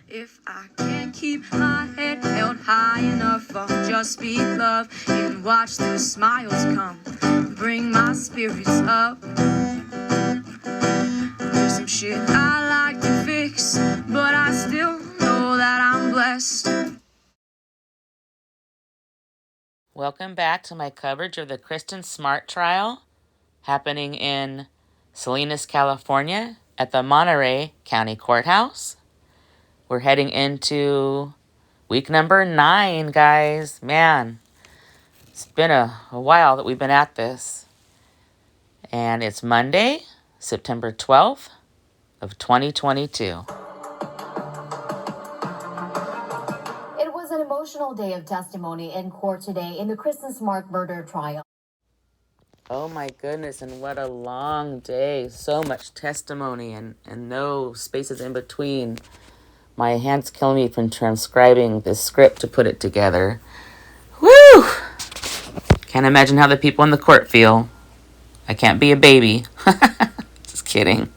If I can't keep my head held high enough, I'll just speak love and watch the smiles come, bring my spirits up. There's some shit I like to fix, but I still know that I'm blessed. Welcome back to my coverage of the Kristen Smart trial happening in Salinas, California at the Monterey County Courthouse. We're heading into week number 9, guys. Man, it's been a while that we've been at this. And it's Monday, September 12th of 2022. It was an emotional day of testimony in court today in the Kristen Smart murder trial. Oh my goodness, and what a long day. So much testimony and no spaces in between. My hand's killing me from transcribing this script to put it together. Woo! Can't imagine how the people in the court feel. I can't be a baby. Just kidding.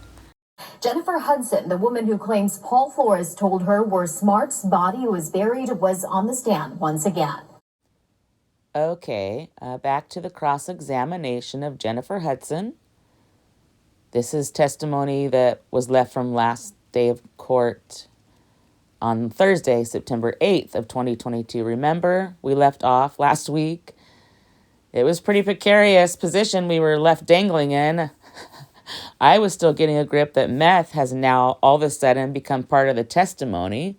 Jennifer Hudson, the woman who claims Paul Flores told her where Smart's body was buried, was on the stand once again. Okay, back to the cross-examination of Jennifer Hudson. This is testimony that was left from last day of court on Thursday, September 8th of 2022. Remember, we left off last week. It was a pretty precarious position we were left dangling in. I was still getting a grip that meth has now all of a sudden become part of the testimony.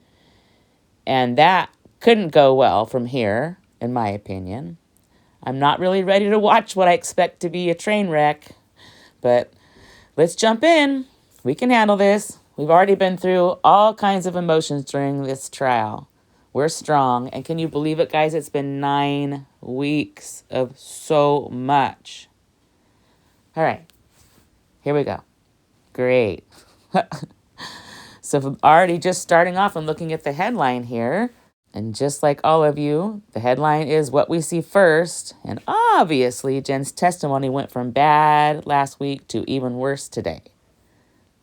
And that couldn't go well from here, in my opinion. I'm not really ready to watch what I expect to be a train wreck. But let's jump in. We can handle this. We've already been through all kinds of emotions during this trial. We're strong. And can you believe it, guys? It's been 9 weeks of so much. All right. Here we go. Great. So I'm already just starting off and looking at the headline here. And just like all of you, the headline is what we see first. And obviously, Jen's testimony went from bad last week to even worse today.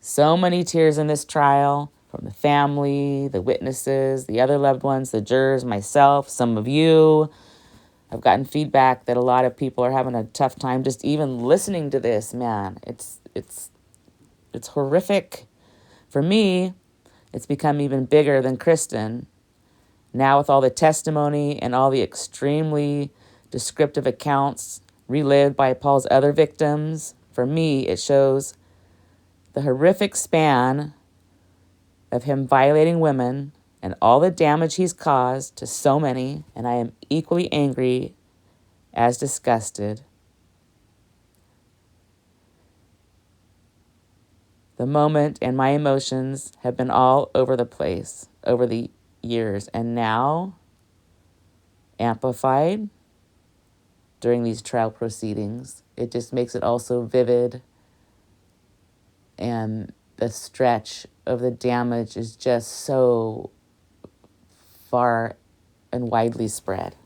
So many tears in this trial from the family, the witnesses, the other loved ones, the jurors, myself, some of you. I've gotten feedback that a lot of people are having a tough time just even listening to this. Man, it's horrific. For me, it's become even bigger than Kristen. Now with all the testimony and all the extremely descriptive accounts relived by Paul's other victims, for me, it shows the horrific span of him violating women and all the damage he's caused to so many, and I am equally angry as disgusted. The moment and my emotions have been all over the place over the years, and now amplified during these trial proceedings. It just makes it all so vivid, and the stretch of the damage is just so far and widely spread.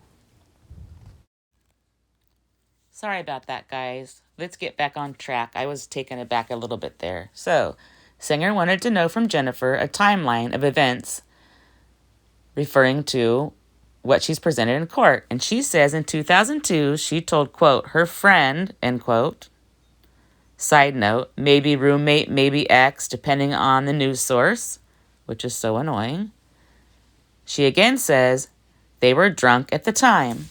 Sorry about that, guys. Let's get back on track. I was taken aback a little bit there. So, Singer wanted to know from Jennifer a timeline of events referring to what she's presented in court. And she says in 2002, she told, quote, her friend, end quote, side note, maybe roommate, maybe ex, depending on the news source, which is so annoying. She again says they were drunk at the time.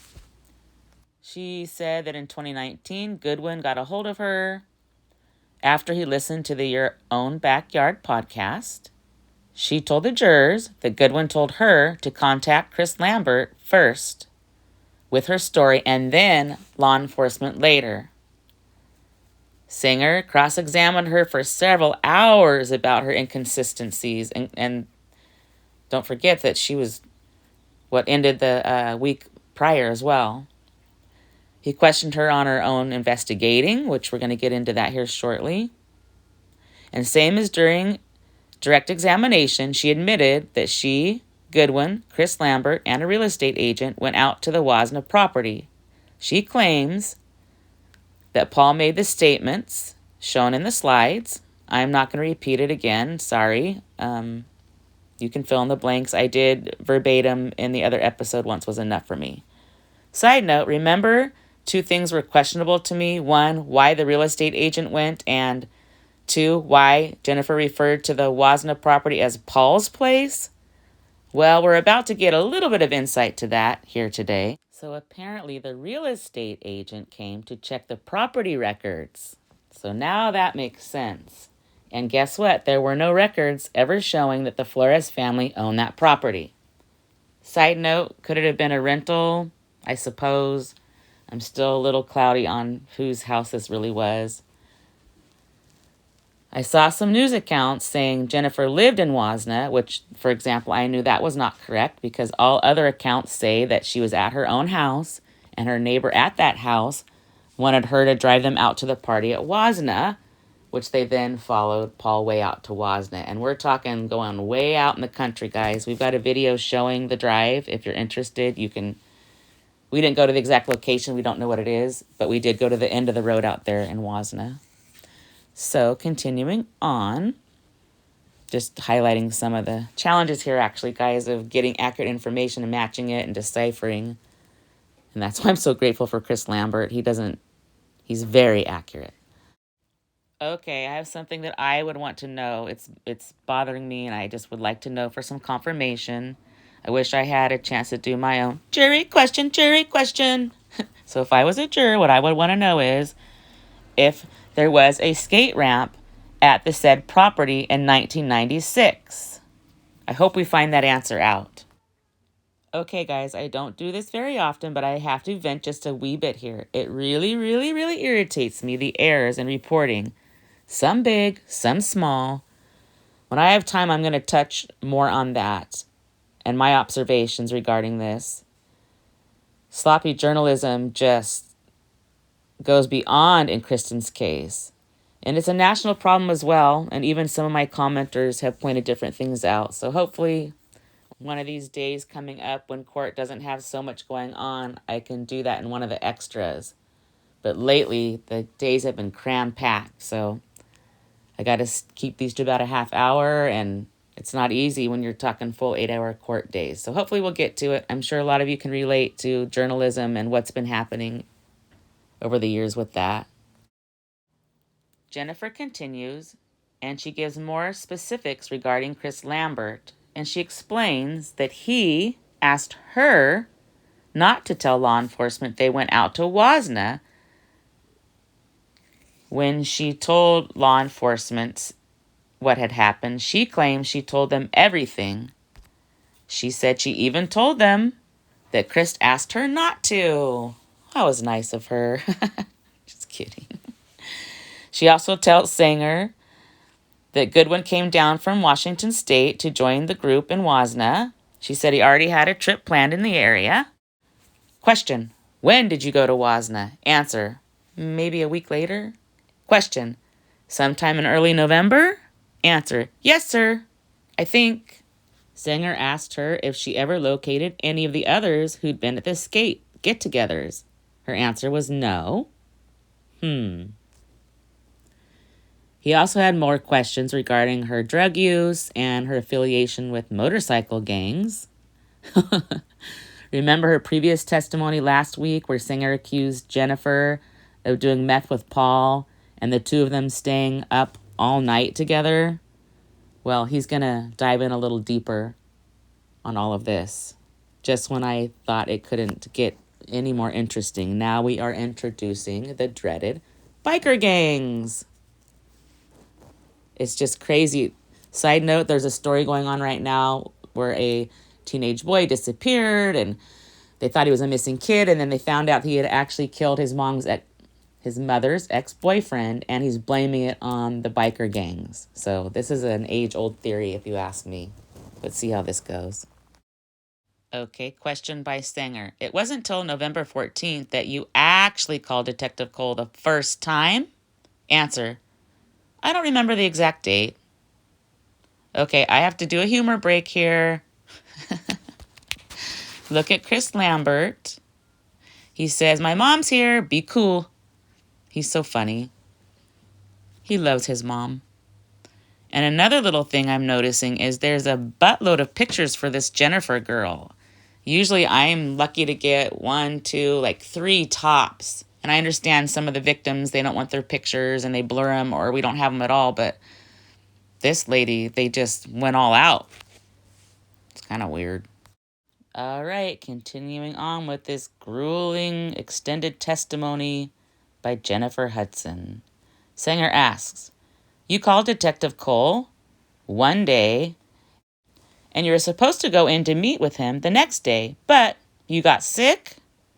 She said that in 2019, Goodwin got a hold of her after he listened to the Your Own Backyard podcast. She told the jurors that Goodwin told her to contact Chris Lambert first with her story and then law enforcement later. Singer cross-examined her for several hours about her inconsistencies, and don't forget that she was what ended the week prior as well. He questioned her on her own investigating, which we're going to get into that here shortly. And same as during direct examination, she admitted that she, Goodwin, Chris Lambert, and a real estate agent went out to the Wasna property. She claims that Paul made the statements shown in the slides. I'm not going to repeat it again, sorry. You can fill in the blanks. I did verbatim in the other episode once was enough for me. Side note, remember 2 things were questionable to me. 1, why the real estate agent went, and 2, why Jennifer referred to the Wasna property as Paul's place. Well, we're about to get a little bit of insight to that here today. So apparently the real estate agent came to check the property records. So now that makes sense. And guess what? There were no records ever showing that the Flores family owned that property. Side note, could it have been a rental? I suppose. I'm still a little cloudy on whose house this really was. I saw some news accounts saying Jennifer lived in Wasna, which, for example, I knew that was not correct because all other accounts say that she was at her own house and her neighbor at that house wanted her to drive them out to the party at Wasna, which they then followed Paul way out to Wasna. And we're talking going way out in the country, guys. We've got a video showing the drive. If you're interested, you can... We didn't go to the exact location. We don't know what it is, but we did go to the end of the road out there in Wasna. So continuing on, just highlighting some of the challenges here, actually, guys, of getting accurate information and matching it and deciphering. And that's why I'm so grateful for Chris Lambert. He's very accurate. Okay, I have something that I would want to know. It's bothering me, and I just would like to know for some confirmation. I wish I had a chance to do my own jury question. So if I was a juror, what I would want to know is if there was a skate ramp at the said property in 1996. I hope we find that answer out. Okay, guys, I don't do this very often, but I have to vent just a wee bit here. It really, really, really irritates me, the errors in reporting. Some big, some small. When I have time, I'm going to touch more on that and my observations regarding this. Sloppy journalism just goes beyond in Kristen's case. And it's a national problem as well, and even some of my commenters have pointed different things out. So hopefully one of these days coming up when court doesn't have so much going on, I can do that in one of the extras. But lately, the days have been cram-packed, so I got to keep these to about a half hour, and it's not easy when you're talking full 8-hour court days. So hopefully we'll get to it. I'm sure a lot of you can relate to journalism and what's been happening over the years with that. Jennifer continues, and she gives more specifics regarding Chris Lambert, and she explains that he asked her not to tell law enforcement they went out to Wasna. When she told law enforcement what had happened, she claimed she told them everything. She said she even told them that Chris asked her not to. That was nice of her. Just kidding. She also tells Sanger that Goodwin came down from Washington State to join the group in Wasna. She said he already had a trip planned in the area. Question: when did you go to Wasna? Answer: maybe a week later. Question: sometime in early November? Answer: yes, sir. I think. Sanger asked her if she ever located any of the others who'd been at the skate get-togethers. Her answer was no. He also had more questions regarding her drug use and her affiliation with motorcycle gangs. Remember her previous testimony last week where Sanger accused Jennifer of doing meth with Paul and the two of them staying up all night together? Well, he's going to dive in a little deeper on all of this. Just when I thought it couldn't get any more interesting, now we are introducing the dreaded biker gangs. It's just crazy. Side note, there's a story going on right now where a teenage boy disappeared and they thought he was a missing kid, and then they found out he had actually killed his mother's ex-boyfriend, and he's blaming it on the biker gangs. So this is an age-old theory, if you ask me. Let's see how this goes. Okay, question by Sanger. It wasn't until November 14th that you actually called Detective Cole the first time? Answer: I don't remember the exact date. Okay, I have to do a humor break here. Look at Chris Lambert. He says, my mom's here, be cool. He's so funny. He loves his mom. And another little thing I'm noticing is there's a buttload of pictures for this Jennifer girl. Usually I'm lucky to get 1, 2, like 3 tops. And I understand some of the victims, they don't want their pictures and they blur them or we don't have them at all. But this lady, they just went all out. It's kind of weird. All right, continuing on with this grueling extended testimony by Jennifer Hudson. Sanger asks, you called Detective Cole one day and you were supposed to go in to meet with him the next day, but you got sick?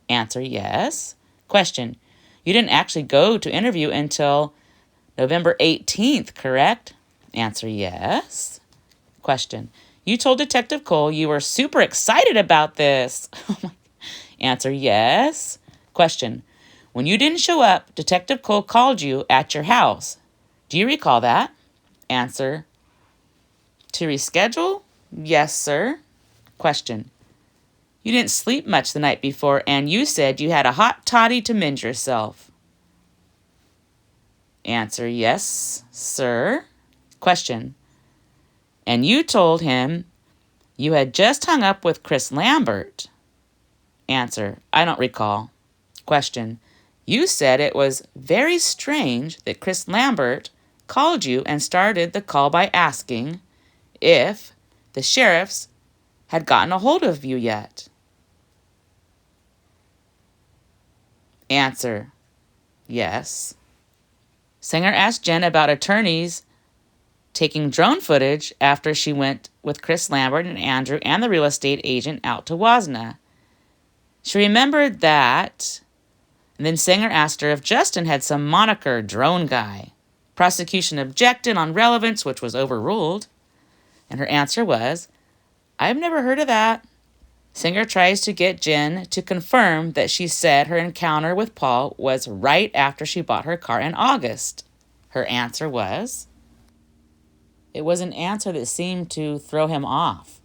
Answer, yes. Question, you didn't actually go to interview until November 18th, correct? Answer, yes. Question, you told Detective Cole you were super excited about this. Answer, yes. Question, when you didn't show up, Detective Cole called you at your house. Do you recall that? Answer, to reschedule? Yes, sir. Question, you didn't sleep much the night before and you said you had a hot toddy to mend yourself. Answer, yes, sir. Question, and you told him you had just hung up with Chris Lambert. Answer, I don't recall. Question, you said it was very strange that Chris Lambert called you and started the call by asking if the sheriffs had gotten a hold of you yet. Answer, yes. Sanger asked Jen about attorneys taking drone footage after she went with Chris Lambert and Andrew and the real estate agent out to Wasna. She remembered that, and then Sanger asked her if Justin had some moniker, drone guy. Prosecution objected on relevance, which was overruled, and her answer was, I've never heard of that. Sanger tries to get Jen to confirm that she said her encounter with Paul was right after she bought her car in August. Her answer was, it was an answer that seemed to throw him off.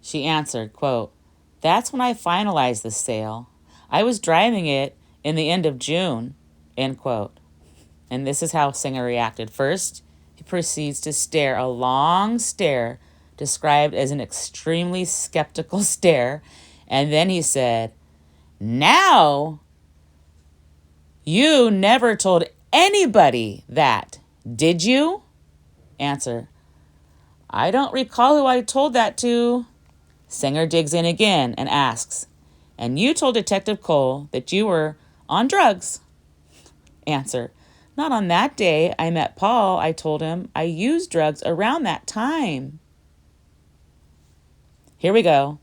She answered, quote, that's when I finalized the sale. I was driving it in the end of June, end quote. And this is how Sanger reacted. First, he proceeds to stare a long stare described as an extremely skeptical stare. And then he said, now, you never told anybody that, did you? Answer, I don't recall who I told that to. Sanger digs in again and asks, and you told Detective Cole that you were on drugs? Answer, not on that day I met Paul. I told him I used drugs around that time. Here we go.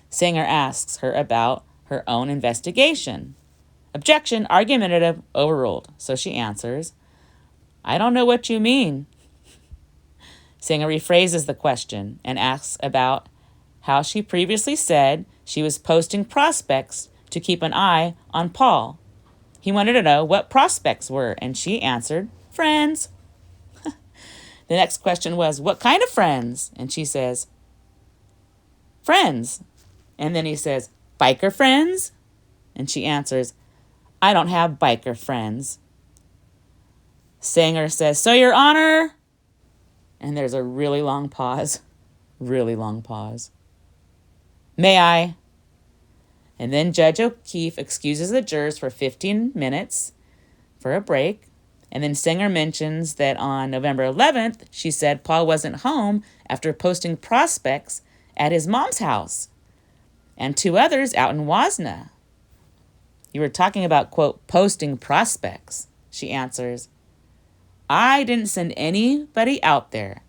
Sanger asks her about her own investigation. Objection, argumentative, overruled. So she answers, I don't know what you mean. Sanger rephrases the question and asks about how she previously said she was posting prospects to keep an eye on Paul. He wanted to know what prospects were, and she answered, friends. The next question was, what kind of friends? And she says, friends. And then he says, biker friends? And she answers, I don't have biker friends. Sanger says, so your honor? And there's a really long pause. Really long pause. May I? And then Judge O'Keefe excuses the jurors for 15 minutes for a break. And then Sanger mentions that on November 11th, she said Paul wasn't home after posting prospects at his mom's house and 2 others out in Wasna. You were talking about, quote, posting prospects. She answers, I didn't send anybody out there.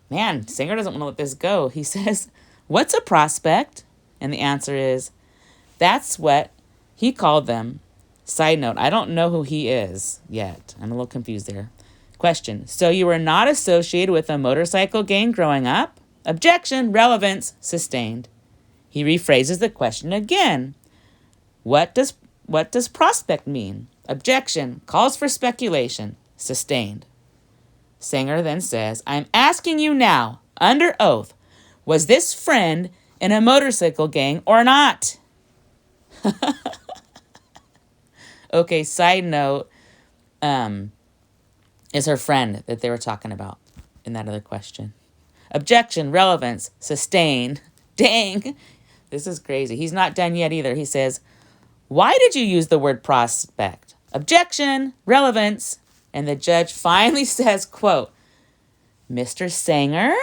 Man, Sanger doesn't want to let this go. He says, what's a prospect? And the answer is, that's what he called them. Side note, I don't know who he is yet. I'm a little confused there. Question, so you were not associated with a motorcycle gang growing up? Objection, relevance, sustained. He rephrases the question again. What does prospect mean? Objection, calls for speculation, sustained. Sanger then says, I'm asking you now, under oath, was this friend in a motorcycle gang or not? Okay, side note, is her friend that they were talking about in that other question. Objection, relevance, sustain. Dang, this is crazy. He's not done yet either. He says, why did you use the word prospect? Objection, relevance. And the judge finally says, quote, Mr. Sanger,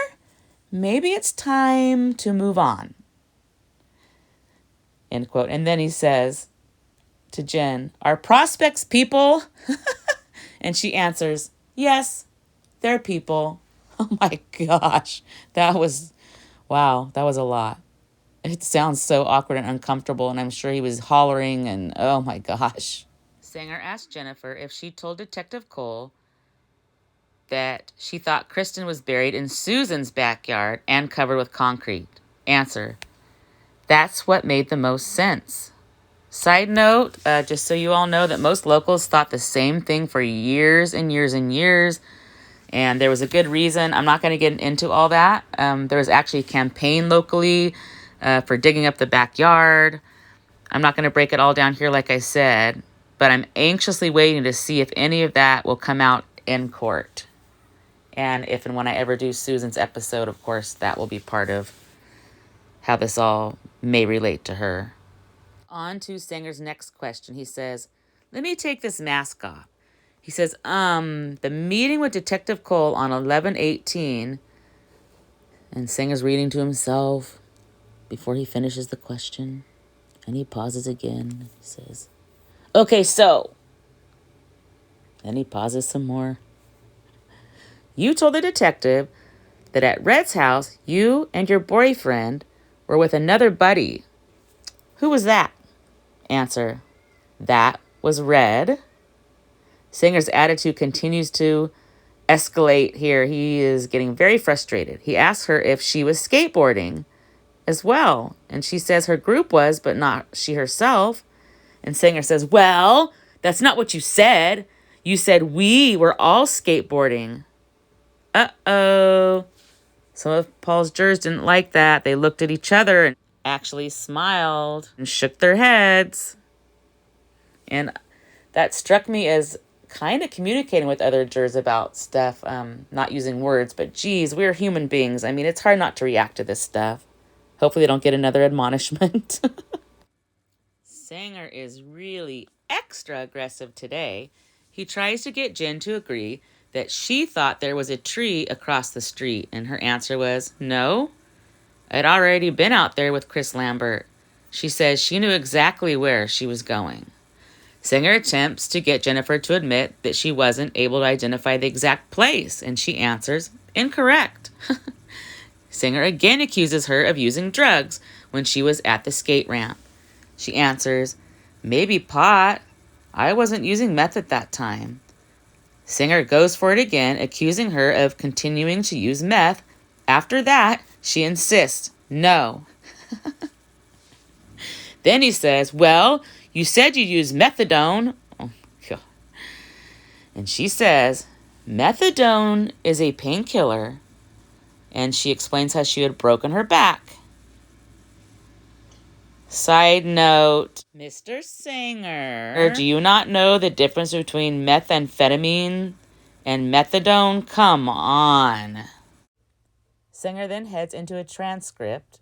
maybe it's time to move on. End quote. And then he says to Jen, are prospects people? And she answers, yes, they're people. Oh my gosh. Wow, that was a lot. It sounds so awkward and uncomfortable, and I'm sure he was hollering and oh my gosh. Sanger asked Jennifer if she told Detective Cole that she thought Kristen was buried in Susan's backyard and covered with concrete. Answer, that's what made the most sense. Side note, just so you all know that most locals thought the same thing for years and years and years, and there was a good reason. I'm not going to get into all that. There was actually a campaign locally for digging up the backyard. I'm not going to break it all down here like I said, but I'm anxiously waiting to see if any of that will come out in court. And if and when I ever do Susan's episode, of course, that will be part of how this all may relate to her. On to Sanger's next question. He says, let me take this mask off. He says, the meeting with Detective Cole on 11/18, and Sanger's reading to himself before he finishes the question. And he pauses again. He says, okay, so. Then he pauses some more. You told the detective that at Red's house, you and your boyfriend were with another buddy. Who was that? Answer, that was Red. Sanger's attitude continues to escalate here. He is getting very frustrated. He asks her if she was skateboarding as well. And she says her group was, but not she herself. And Sanger says, well, that's not what you said. You said we were all skateboarding. Uh-oh. Some of Paul's jurors didn't like that. They looked at each other and actually smiled and shook their heads. And that struck me as kind of communicating with other jurors about stuff, not using words, but geez, we're human beings. I mean, it's hard not to react to this stuff. Hopefully they don't get another admonishment. Sanger is really extra aggressive today. He tries to get Jen to agree that she thought there was a tree across the street, and her answer was, no, I'd already been out there with Chris Lambert. She says she knew exactly where she was going. Sanger attempts to get Jennifer to admit that she wasn't able to identify the exact place, and she answers, incorrect. Sanger again accuses her of using drugs when she was at the skate ramp. She answers, maybe pot. I wasn't using meth at that time. Sanger goes for it again, accusing her of continuing to use meth. After that, she insists, no. Then he says, well, you said you used methadone. Oh, God. And she says, methadone is a painkiller. And she explains how she had broken her back. Side note, Mr. Sanger, do you not know the difference between methamphetamine and methadone? Come on. Sanger then heads into a transcript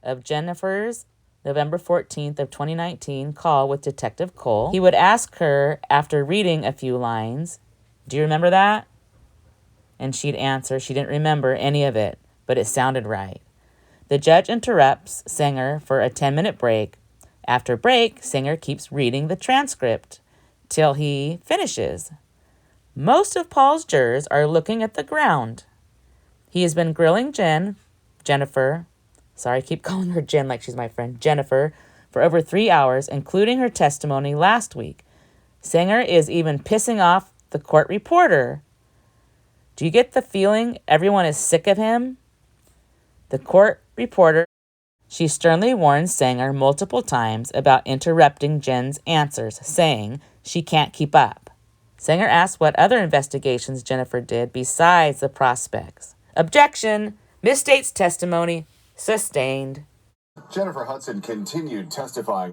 of Jennifer's November 14th of 2019 call with Detective Cole. He would ask her after reading a few lines, do you remember that? And she'd answer she didn't remember any of it, but it sounded right. The judge interrupts Sanger for a 10-minute break. After break, Sanger keeps reading the transcript till he finishes. Most of Paul's jurors are looking at the ground. He has been grilling Jennifer, sorry, I keep calling her Jen like she's my friend, Jennifer, for over 3 hours, including her testimony last week. Sanger is even pissing off the court reporter. Do you get the feeling everyone is sick of him? The court reporter, she sternly warns Sanger multiple times about interrupting Jen's answers, saying she can't keep up. Sanger asks what other investigations Jennifer did besides the prospects. Objection! Misstates testimony. Sustained. Jennifer Hudson continued testifying.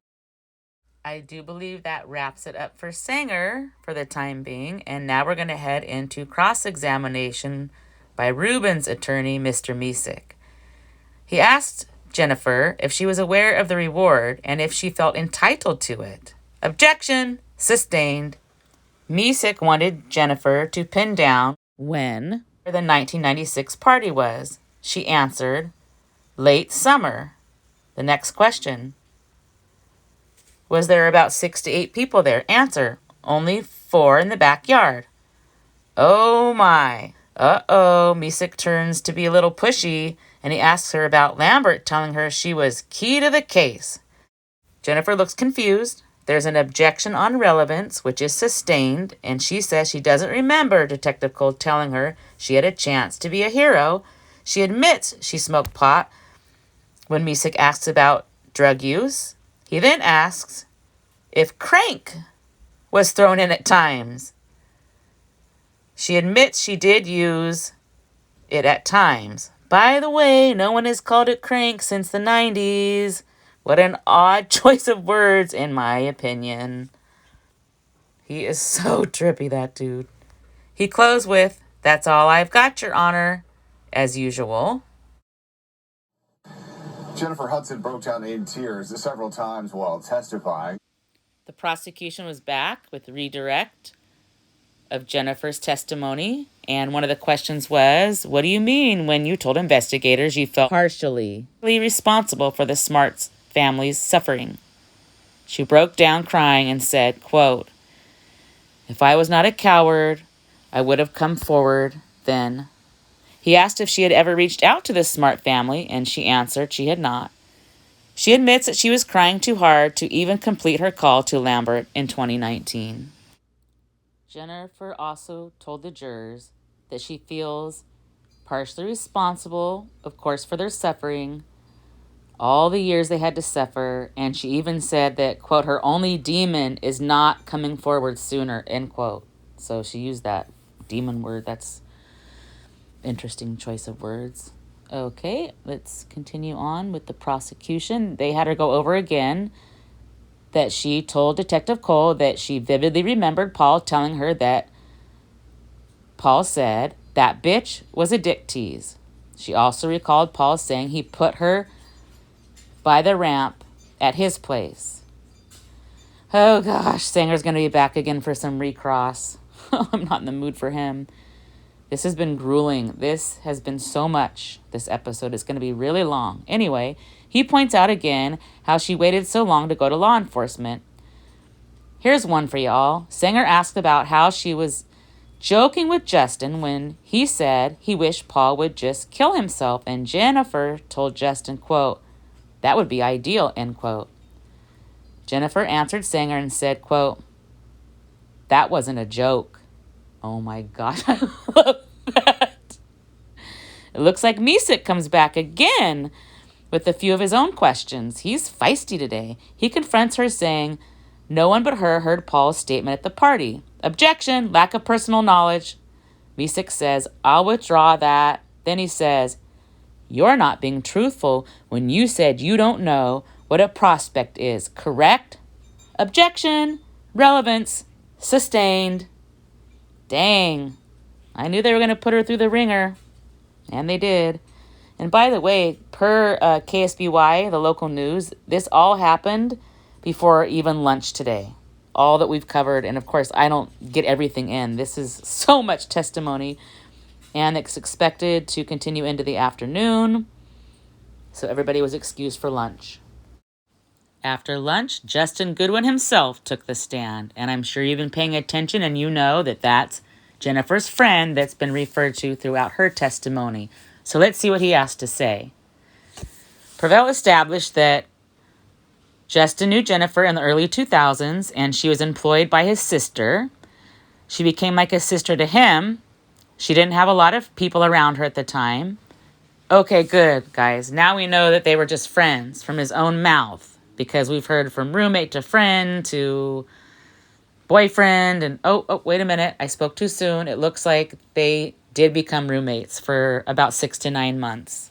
I do believe that wraps it up for Sanger for the time being. And now we're going to head into cross-examination by Ruben's attorney, Mr. Misek. He asked Jennifer if she was aware of the reward and if she felt entitled to it. Objection! Sustained. Misek wanted Jennifer to pin down when the 1996 party was. She answered, late summer. The next question. Was there about 6 to 8 people there? Answer, only 4 in the backyard. Oh my. Uh-oh. Misek turns to be a little pushy, and he asks her about Lambert, telling her she was key to the case. Jennifer looks confused. There's an objection on relevance, which is sustained, and she says she doesn't remember Detective Cole telling her she had a chance to be a hero. She admits she smoked pot when Misek asks about drug use. He then asks if crank was thrown in at times. She admits she did use it at times. By the way, no one has called it crank since the 90s. What an odd choice of words, in my opinion. He is so trippy, that dude. He closed with, that's all I've got, Your Honor, as usual. Jennifer Hudson broke down in tears several times while testifying. The prosecution was back with redirect of Jennifer's testimony, and one of the questions was, what do you mean when you told investigators you felt partially responsible for the Smarts family's suffering? She broke down crying and said, quote, if I was not a coward, I would have come forward then. He asked if she had ever reached out to the Smart family, and she answered she had not. She admits that she was crying too hard to even complete her call to Lambert in 2019. Jennifer also told the jurors that she feels partially responsible, of course, for their suffering, all the years they had to suffer, and she even said that, quote, her only demon is not coming forward sooner, end quote. So she used that demon word. That's interesting choice of words. Okay, let's continue on with the prosecution. They had her go over again that she told Detective Cole that she vividly remembered Paul telling her that Paul said that bitch was a dick tease. She also recalled Paul saying he put her by the ramp at his place. Oh gosh, Sanger's going to be back again for some recross. I'm not in the mood for him. This has been grueling. This has been so much. This episode is going to be really long. Anyway, he points out again how she waited so long to go to law enforcement. Here's one for y'all. Sanger asked about how she was joking with Justin when he said he wished Paul would just kill himself, and Jennifer told Justin, quote, that would be ideal, end quote. Jennifer answered Sanger and said, quote, that wasn't a joke. Oh my gosh, I love that. It looks like Misek comes back again with a few of his own questions. He's feisty today. He confronts her saying, no one but her heard Paul's statement at the party. Objection, lack of personal knowledge. Misek says, I'll withdraw that. Then he says, you're not being truthful when you said you don't know what a prospect is, correct? Objection, relevance, sustained. Dang, I knew they were going to put her through the ringer, and they did. And by the way, per KSBY, the local news, this all happened before even lunch today. All that we've covered, and of course, I don't get everything in. This is so much testimony, and it's expected to continue into the afternoon, so everybody was excused for lunch. After lunch, Justin Goodwin himself took the stand, and I'm sure you've been paying attention and you know that that's Jennifer's friend that's been referred to throughout her testimony. So let's see what he has to say. Prevail established that Justin knew Jennifer in the early 2000s, and she was employed by his sister. She became like a sister to him. She didn't have a lot of people around her at the time. Okay, good, guys. Now we know that they were just friends from his own mouth, because we've heard from roommate to friend to boyfriend, and oh, wait a minute, I spoke too soon. It looks like they did become roommates for about 6 to 9 months.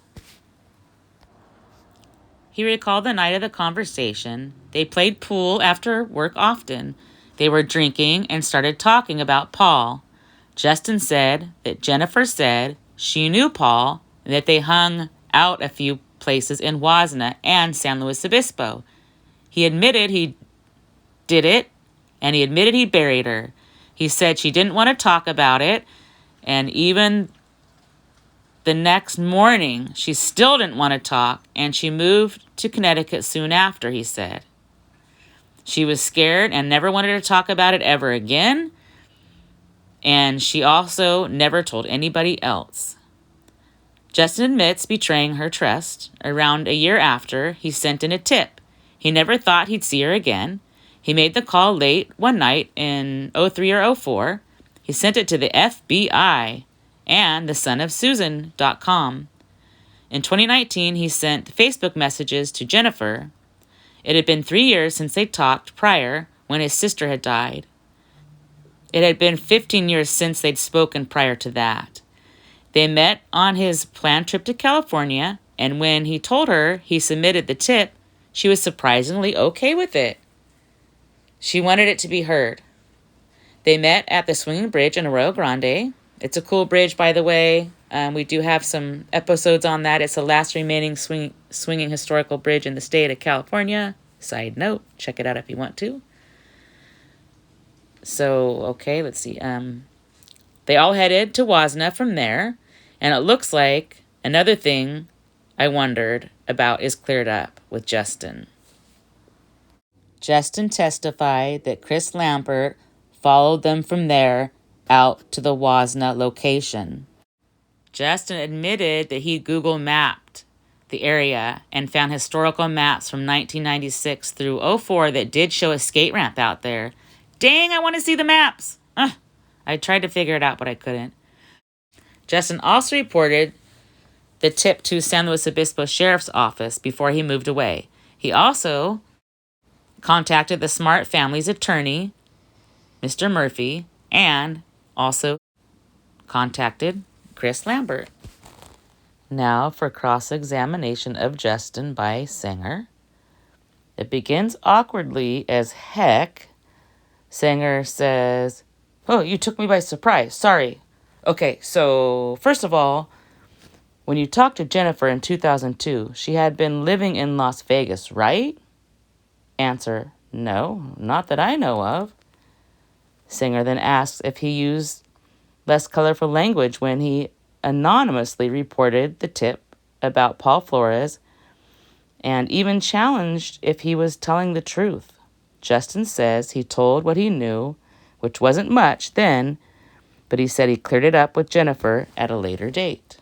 He recalled the night of the conversation. They played pool after work often. They were drinking and started talking about Paul. Justin said that Jennifer said she knew Paul and that they hung out a few places in Wasna and San Luis Obispo. He admitted he did it, and he admitted he buried her. He said she didn't want to talk about it, and even the next morning, she still didn't want to talk, and she moved to Connecticut soon after, he said. She was scared and never wanted to talk about it ever again, and she also never told anybody else. Justin admits betraying her trust. Around a year after, he sent in a tip. He never thought he'd see her again. He made the call late one night in 03 or 04. He sent it to the FBI and thesonofsusan.com. In 2019, he sent Facebook messages to Jennifer. It had been 3 years since they talked prior when his sister had died. It had been 15 years since they'd spoken prior to that. They met on his planned trip to California, and when he told her he submitted the tip, she was surprisingly okay with it. She wanted it to be heard. They met at the Swinging Bridge in Arroyo Grande. It's a cool bridge, by the way. We do have some episodes on that. It's the last remaining swinging historical bridge in the state of California. Side note, check it out if you want to. So, okay, let's see. They all headed to Wasna from there, and it looks like another thing I wondered about is cleared up with Justin. Justin testified that Chris Lambert followed them from there out to the Wasna location. Justin admitted that he Google mapped the area and found historical maps from 1996 through 04 that did show a skate ramp out there. Dang, I want to see the maps! I tried to figure it out, but I couldn't. Justin also reported the tip to San Luis Obispo Sheriff's Office before he moved away. He also contacted the Smart family's attorney, Mr. Murphy, and also contacted Chris Lambert. Now for cross-examination of Justin by Sanger. It begins awkwardly as heck. Sanger says, "Oh, you took me by surprise. Sorry. Okay, so first of all, when you talked to Jennifer in 2002, she had been living in Las Vegas, right?" Answer, "No, not that I know of." Sanger then asks if he used less colorful language when he anonymously reported the tip about Paul Flores and even challenged if he was telling the truth. Justin says he told what he knew, which wasn't much then, but he said he cleared it up with Jennifer at a later date.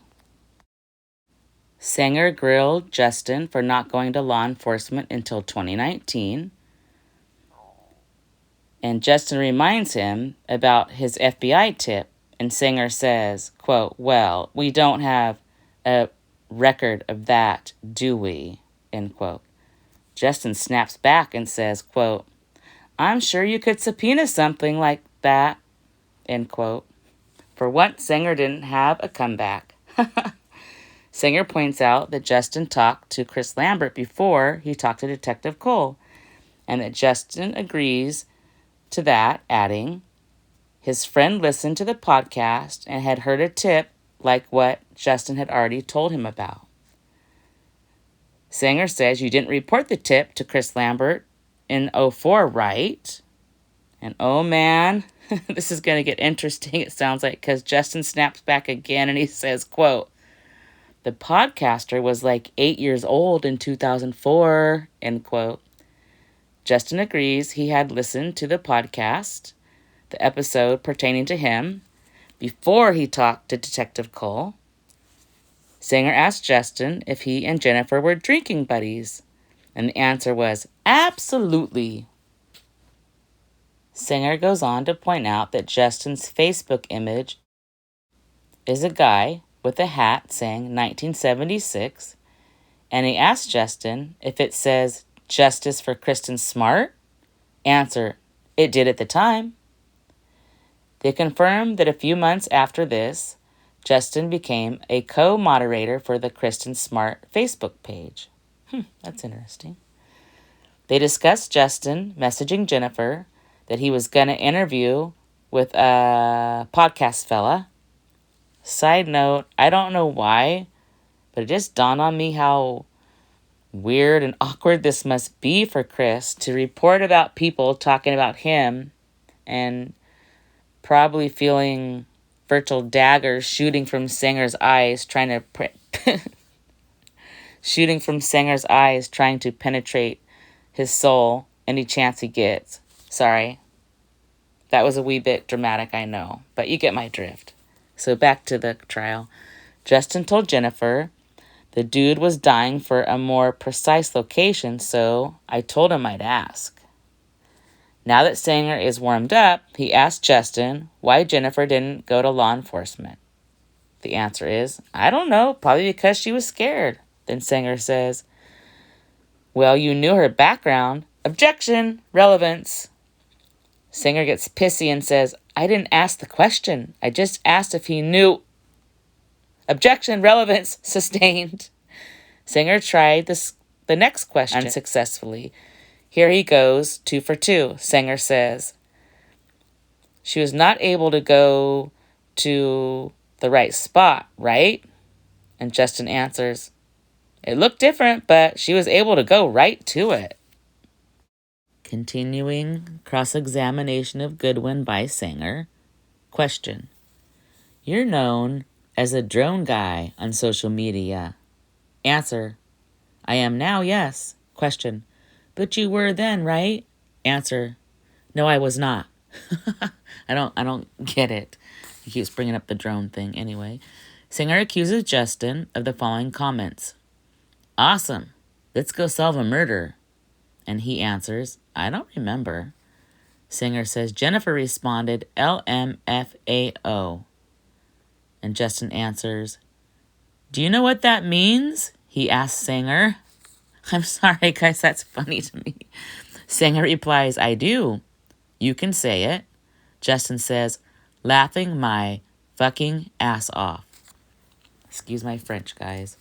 Sanger grilled Justin for not going to law enforcement until 2019. And Justin reminds him about his FBI tip, and Sanger says, quote, "Well, we don't have a record of that, do we?" End quote. Justin snaps back and says, quote, "I'm sure you could subpoena something like that," end quote. For once, Sanger didn't have a comeback. Sanger points out that Justin talked to Chris Lambert before he talked to Detective Cole, and that Justin agrees to that, adding, his friend listened to the podcast and had heard a tip like what Justin had already told him about. Sanger says you didn't report the tip to Chris Lambert in 04, right? And oh man, this is going to get interesting, it sounds like, because Justin snaps back again and he says, quote, "The podcaster was like 8 years old in 2004, end quote. Justin agrees he had listened to the podcast, the episode pertaining to him, before he talked to Detective Cole. Sanger asked Justin if he and Jennifer were drinking buddies, and the answer was absolutely. Sanger goes on to point out that Justin's Facebook image is a guy with a hat saying 1976, and he asked Justin if it says Justice for Kristen Smart. Answer, it did at the time. They confirmed that a few months after this, Justin became a co-moderator for the Kristen Smart Facebook page. That's interesting. They discussed Justin messaging Jennifer that he was going to interview with a podcast fella. Side note, I don't know why, but it just dawned on me how weird and awkward this must be for Chris to report about people talking about him and probably feeling virtual daggers shooting from Sanger's eyes, trying to penetrate his soul any chance he gets. Sorry. That was a wee bit dramatic, I know, but you get my drift. So back to the trial. Justin told Jennifer the dude was dying for a more precise location, so I told him I'd ask. Now that Sanger is warmed up, he asked Justin why Jennifer didn't go to law enforcement. The answer is, I don't know, probably because she was scared. Then Sanger says, well, you knew her background. Objection, relevance. Sanger gets pissy and says, I didn't ask the question. I just asked if he knew. Objection, relevance, sustained. Sanger tried the next question unsuccessfully. Here he goes, 2 for 2. Sanger says, she was not able to go to the right spot, right? And Justin answers, it looked different, but she was able to go right to it. Continuing cross-examination of Goodwin by Sanger. Question. You're known as a drone guy on social media. Answer. I am now, yes. Question. But you were then, right? Answer. No, I was not. I don't get it. He keeps bringing up the drone thing anyway. Sanger accuses Justin of the following comments. Awesome. Let's go solve a murder. And he answers, I don't remember. Sanger says Jennifer responded LMFAO. And Justin answers, do you know what that means? He asks Sanger. I'm sorry, guys, that's funny to me. Sanger replies, I do. You can say it. Justin says, laughing my fucking ass off. Excuse my French, guys.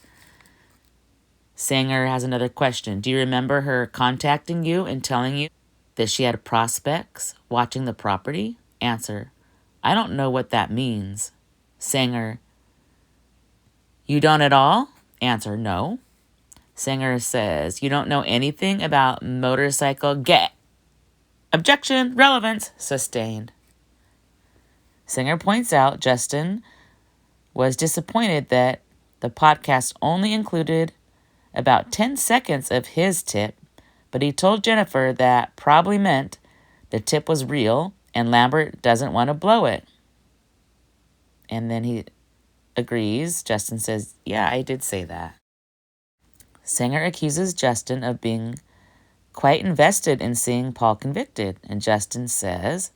Sanger has another question. Do you remember her contacting you and telling you that she had prospects watching the property? Answer, I don't know what that means. Sanger, you don't at all? Answer, no. Sanger says, you don't know anything about motorcycle get. Objection, relevance, sustained. Sanger points out Justin was disappointed that the podcast only included about 10 seconds of his tip, but he told Jennifer that probably meant the tip was real and Lambert doesn't want to blow it. And then he agrees. Justin says, yeah, I did say that. Sanger accuses Justin of being quite invested in seeing Paul convicted, and Justin says,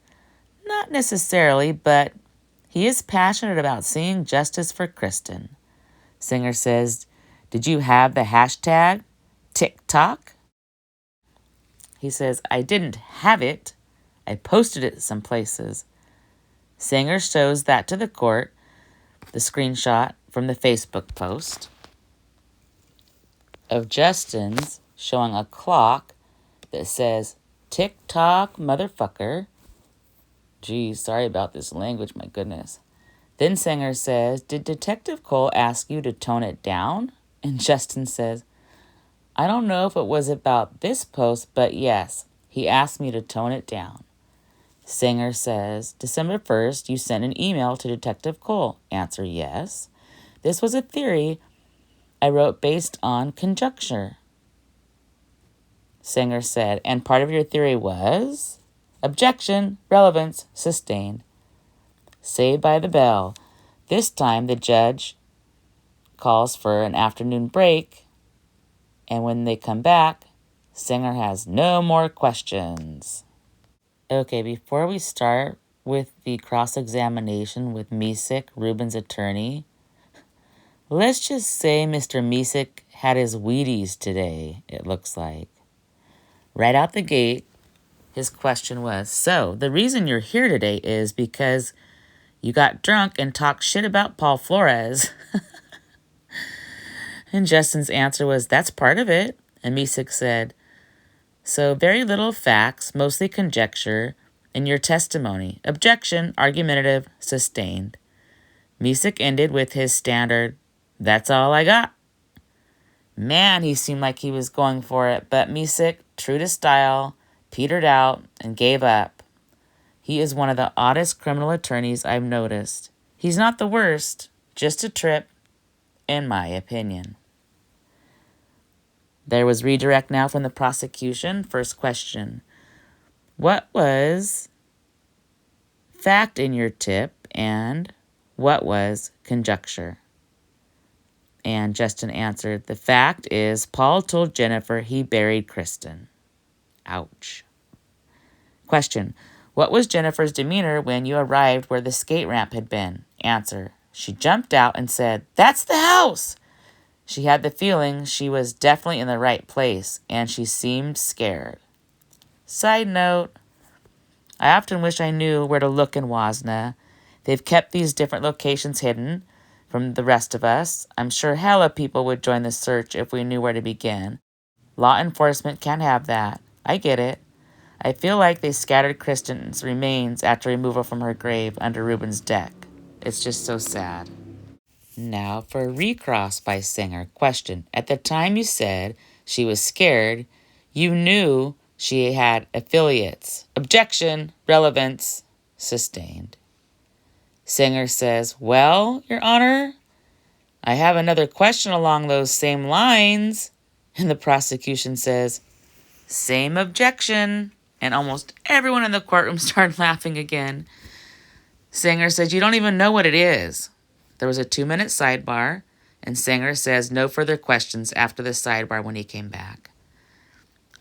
not necessarily, but he is passionate about seeing justice for Kristen. Sanger says, did you have the hashtag TikTok? He says, I didn't have it. I posted it some places. Sanger shows that to the court, the screenshot from the Facebook post of Justin's showing a clock that says, TikTok motherfucker. Geez, sorry about this language, my goodness. Then Sanger says, did Detective Cole ask you to tone it down? And Justin says, I don't know if it was about this post, but yes, he asked me to tone it down. Sanger says, December 1st, you sent an email to Detective Cole. Answer, yes. This was a theory I wrote based on conjecture. Sanger said, and part of your theory was? Objection, relevance, sustained. Saved by the bell. This time the judge calls for an afternoon break, and when they come back, Sanger has no more questions. Okay, before we start with the cross-examination with Misek, Ruben's attorney, let's just say Mr. Misek had his Wheaties today, it looks like. Right out the gate, his question was, so the reason you're here today is because you got drunk and talked shit about Paul Flores. And Justin's answer was, that's part of it. And Misik said, so very little facts, mostly conjecture, in your testimony. Objection, argumentative, sustained. Misik ended with his standard, that's all I got. Man, he seemed like he was going for it, but Misik, true to style, petered out and gave up. He is one of the oddest criminal attorneys I've noticed. He's not the worst, just a trip, in my opinion. There was redirect now from the prosecution. First question. What was fact in your tip and what was conjecture? And Justin answered, the fact is Paul told Jennifer he buried Kristen. Ouch. Question. What was Jennifer's demeanor when you arrived where the skate ramp had been? Answer. She jumped out and said, that's the house! She had the feeling she was definitely in the right place, and she seemed scared. Side note, I often wish I knew where to look in Wasna. They've kept these different locations hidden from the rest of us. I'm sure hella people would join the search if we knew where to begin. Law enforcement can't have that. I get it. I feel like they scattered Kristen's remains after removal from her grave under Ruben's deck. It's just so sad. Now for a recross by Singer. Question. At the time you said she was scared, you knew she had affiliates. Objection. Relevance. Sustained. Singer says, well, Your Honor, I have another question along those same lines. And the prosecution says, same objection. And almost everyone in the courtroom started laughing again. Singer says, you don't even know what it is. There was a 2-minute sidebar, and Singer says no further questions after the sidebar when he came back.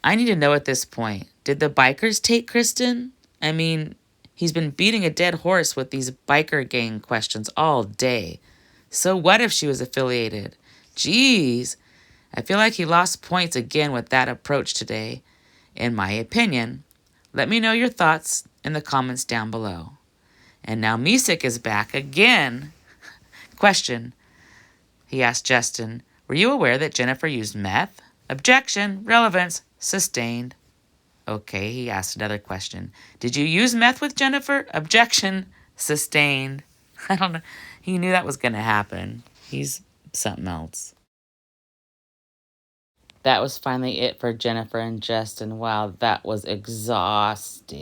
I need to know at this point, did the bikers take Kristen? I mean, he's been beating a dead horse with these biker gang questions all day. So what if she was affiliated? Jeez, I feel like he lost points again with that approach today, in my opinion. Let me know your thoughts in the comments down below. And now Misik is back again. Question. He asked Justin, were you aware that Jennifer used meth? Objection. Relevance. Sustained. Okay, he asked another question. Did you use meth with Jennifer? Objection. Sustained. I don't know. He knew that was going to happen. He's something else. That was finally it for Jennifer and Justin. Wow, that was exhausting.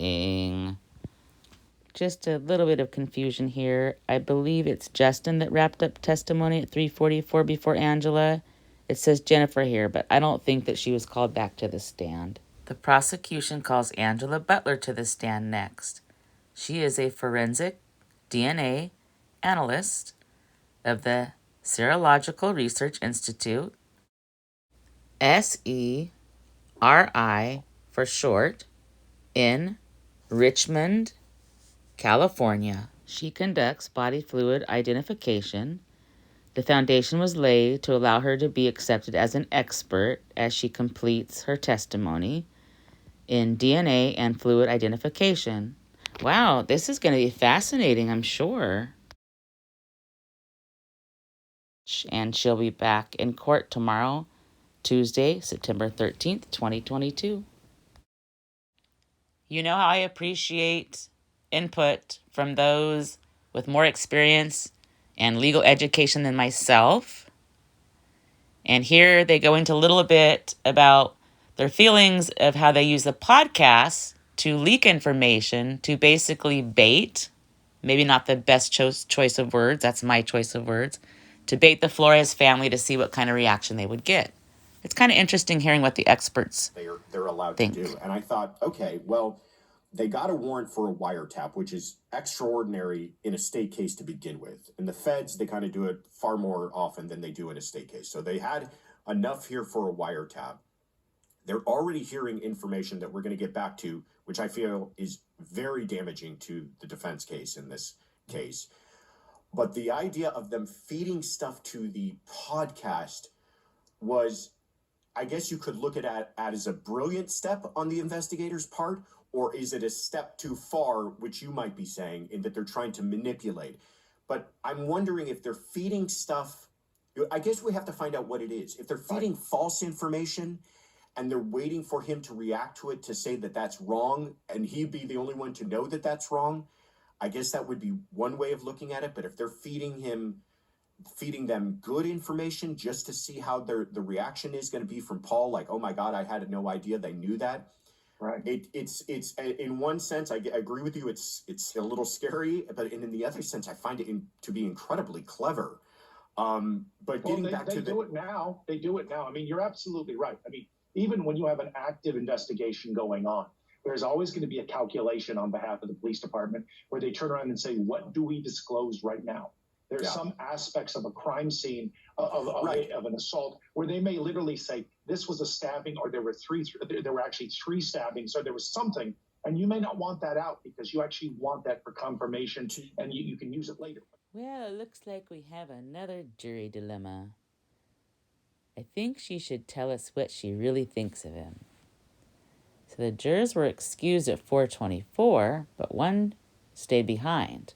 Just a little bit of confusion here. I believe it's Justin that wrapped up testimony at 3:44 before Angela. It says Jennifer here, but I don't think that she was called back to the stand. The prosecution calls Angela Butler to the stand next. She is a forensic DNA analyst of the Serological Research Institute, SERI for short, in Richmond, California. She conducts body fluid identification. The foundation was laid to allow her to be accepted as an expert as she completes her testimony in DNA and fluid identification. Wow, this is going to be fascinating, I'm sure. And she'll be back in court tomorrow, Tuesday, September 13th, 2022. You know how I appreciate input from those with more experience and legal education than myself. And here they go into a little bit about their feelings of how they use the podcast to leak information, to basically bait, maybe not the best choice of words, that's my choice of words, to bait the Flores family to see what kind of reaction they would get. It's kind of interesting hearing what the experts they're allowed think. to do. And I thought, okay, well, they got a warrant for a wiretap, which is extraordinary in a state case to begin with. In the feds, they kind of do it far more often than they do in a state case. So they had enough here for a wiretap. They're already hearing information that we're going to get back to, which I feel is very damaging to the defense case in this case. But the idea of them feeding stuff to the podcast was, I guess you could look at it as a brilliant step on the investigator's part, or is it a step too far, which you might be saying, in that they're trying to manipulate? But I'm wondering if they're feeding stuff I guess we have to find out what it is. If they're feeding false information and they're waiting for him to react to it to say that that's wrong, and he'd be the only one to know that that's wrong, I guess that would be one way of looking at it. But if they're feeding them good information just to see how the reaction is going to be from Paul, like, oh my God, I had no idea they knew that. Right. It's in one sense, I agree with you. It's a little scary, but in the other sense, I find it to be incredibly clever. But getting back to do it now. They do it now. I mean, you're absolutely right. I mean, even when you have an active investigation going on, there's always going to be a calculation on behalf of the police department where they turn around and say, what do we disclose right now? There's some aspects of a crime scene of an assault where they may literally say this was a stabbing, or there were actually three stabbings, or there was something, and you may not want that out because you actually want that for confirmation, and you can use it later. Well, it looks like we have another jury dilemma. I think she should tell us what she really thinks of him. So the jurors were excused at 4:24, but one stayed behind.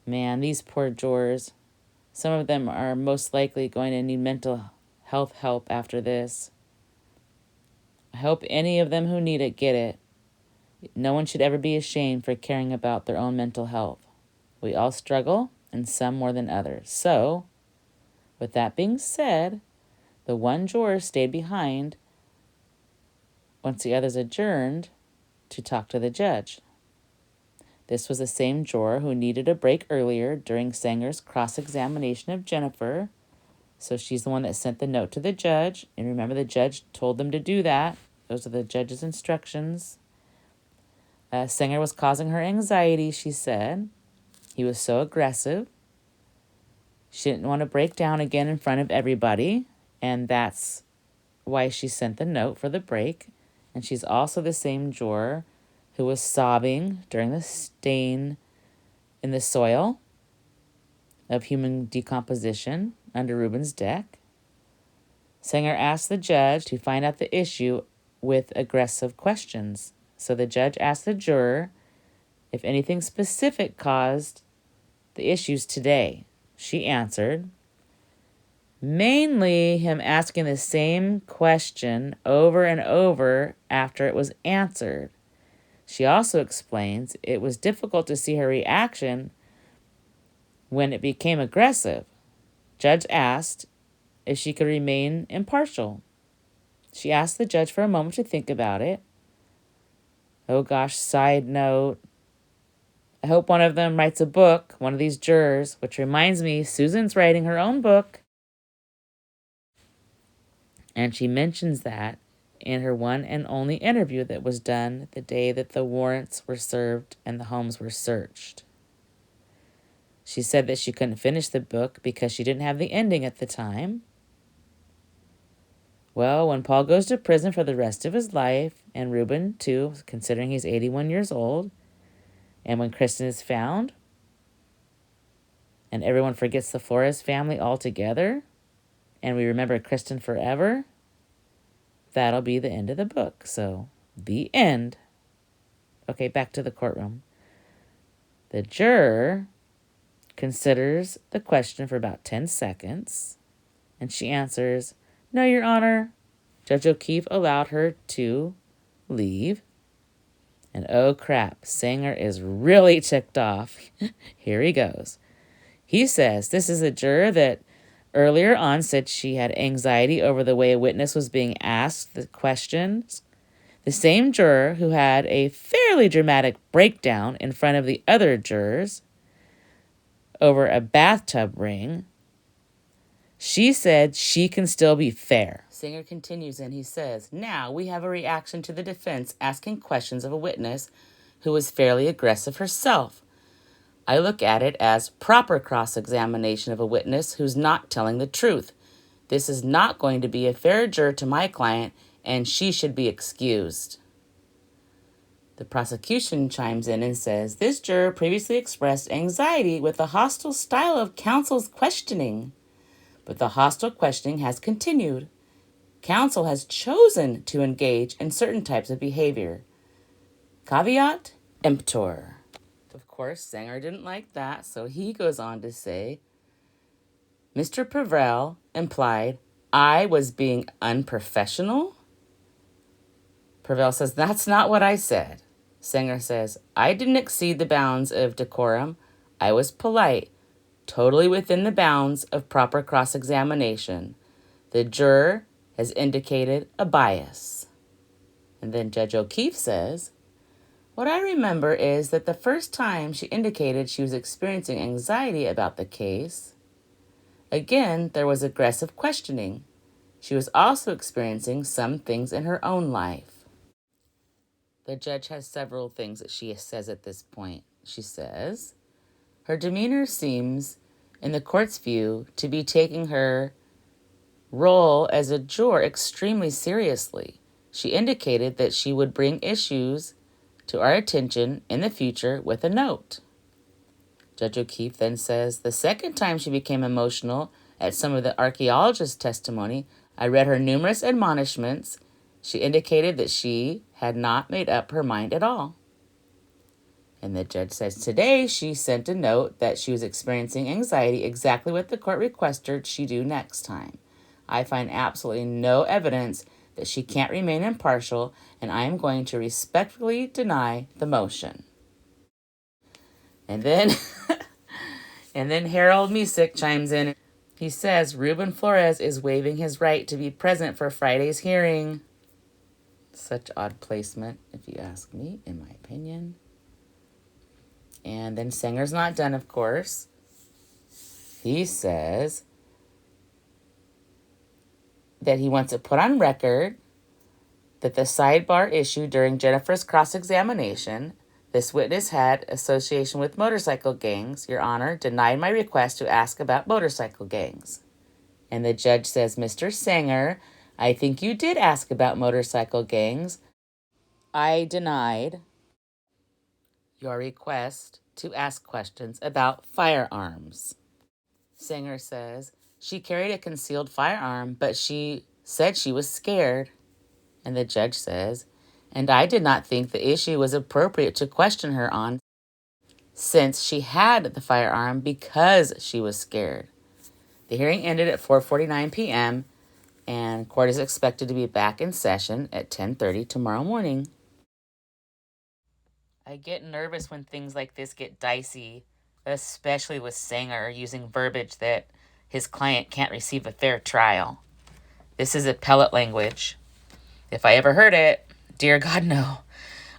Man, these poor jurors. Some of them are most likely going to need mental health help after this. I hope any of them who need it get it. No one should ever be ashamed for caring about their own mental health. We all struggle, and some more than others. So, with that being said, the one juror stayed behind once the others adjourned to talk to the judge. This was the same juror who needed a break earlier during Sanger's cross-examination of Jennifer. So she's the one that sent the note to the judge. And remember, the judge told them to do that. Those are the judge's instructions. Sanger was causing her anxiety, she said. He was so aggressive. She didn't want to break down again in front of everybody. And that's why she sent the note for the break. And she's also the same juror who was sobbing during the stain in the soil of human decomposition under Reuben's deck. Sanger asked the judge to find out the issue with aggressive questions. So the judge asked the juror if anything specific caused the issues today. She answered, mainly him asking the same question over and over after it was answered. She also explains it was difficult to see her reaction when it became aggressive. Judge asked if she could remain impartial. She asked the judge for a moment to think about it. Oh gosh, side note. I hope one of them writes a book, one of these jurors, which reminds me, Susan's writing her own book. And she mentions that in her one and only interview that was done the day that the warrants were served and the homes were searched. She said that she couldn't finish the book because she didn't have the ending at the time. Well, when Paul goes to prison for the rest of his life, and Reuben too, considering he's 81 years old, and when Kristen is found, and everyone forgets the Flores family altogether, and we remember Kristen forever, that'll be the end of the book. So, the end. Okay, back to the courtroom. The juror considers the question for about 10 seconds, and she answers, "No, Your Honor." Judge O'Keefe allowed her to leave. And oh crap, Sanger is really ticked off. Here he goes. He says this is a juror that earlier on said she had anxiety over the way a witness was being asked the questions. The same juror who had a fairly dramatic breakdown in front of the other jurors over a bathtub ring. She said she can still be fair. Singer continues and he says, now we have a reaction to the defense asking questions of a witness who was fairly aggressive herself. I look at it as proper cross-examination of a witness who's not telling the truth. This is not going to be a fair juror to my client, and she should be excused. The prosecution chimes in and says, this juror previously expressed anxiety with the hostile style of counsel's questioning. But the hostile questioning has continued. Counsel has chosen to engage in certain types of behavior. Caveat emptor. Of course, Sanger didn't like that, so he goes on to say, Mr. Prevrel implied I was being unprofessional. Prevrel says, that's not what I said. Sanger says, I didn't exceed the bounds of decorum. I was polite, totally within the bounds of proper cross-examination. The juror has indicated a bias. And then Judge O'Keefe says, what I remember is that the first time she indicated she was experiencing anxiety about the case, again, there was aggressive questioning. She was also experiencing some things in her own life. The judge has several things that she says at this point. She says, her demeanor seems, in the court's view, to be taking her role as a juror extremely seriously. She indicated that she would bring issues to our attention in the future with a note. Judge O'Keefe then says, the second time she became emotional at some of the archaeologist's testimony, I read her numerous admonishments. She indicated that she had not made up her mind at all. And the judge says, today she sent a note that she was experiencing anxiety, exactly what the court requested she do next time. I find absolutely no evidence that she can't remain impartial, and I am going to respectfully deny the motion. And then Harold Misick chimes in. He says, Ruben Flores is waiving his right to be present for Friday's hearing. Such odd placement, if you ask me, in my opinion. And then Sanger's not done, of course. He says that he wants to put on record that the sidebar issue during Jennifer's cross-examination, this witness had association with motorcycle gangs. Your Honor, denied my request to ask about motorcycle gangs. And the judge says, Mr. Sanger, I think you did ask about motorcycle gangs. I denied your request to ask questions about firearms. Sanger says, she carried a concealed firearm, but she said she was scared. And the judge says, and I did not think the issue was appropriate to question her on since she had the firearm because she was scared. The hearing ended at 4:49 p.m. and court is expected to be back in session at 10:30 tomorrow morning. I get nervous when things like this get dicey, especially with Sanger using verbiage that his client can't receive a fair trial. This is appellate language. If I ever heard it, dear God, no.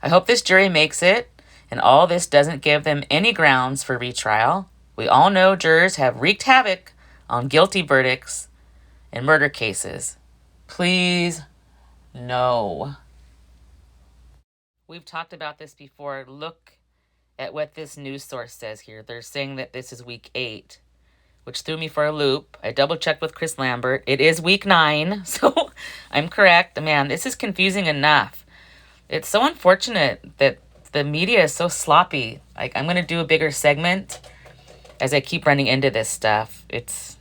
I hope this jury makes it, and all this doesn't give them any grounds for retrial. We all know jurors have wreaked havoc on guilty verdicts in murder cases. Please, no. We've talked about this before. Look at what this news source says here. They're saying that this is week 8, which threw me for a loop. I double-checked with Chris Lambert. It is week 9, so I'm correct. Man, this is confusing enough. It's so unfortunate that the media is so sloppy. Like, I'm going to do a bigger segment as I keep running into this stuff. It's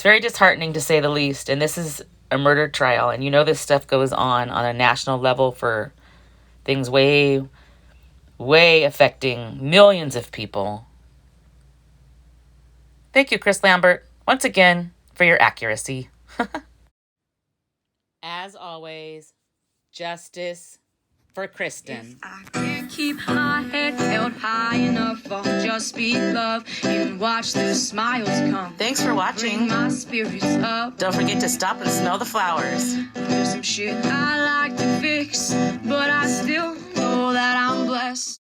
very disheartening, to say the least. And this is a murder trial, and you know this stuff goes on a national level for things way, way affecting millions of people. Thank you, Chris Lambert, once again, for your accuracy. As always, justice for Kristen. I can't keep my head held high enough. I'll just be love and watch the smiles come. Thanks for watching. Bring my spirits up. Don't forget to stop and smell the flowers. There's some shit I like to fix, but I still know that I'm blessed.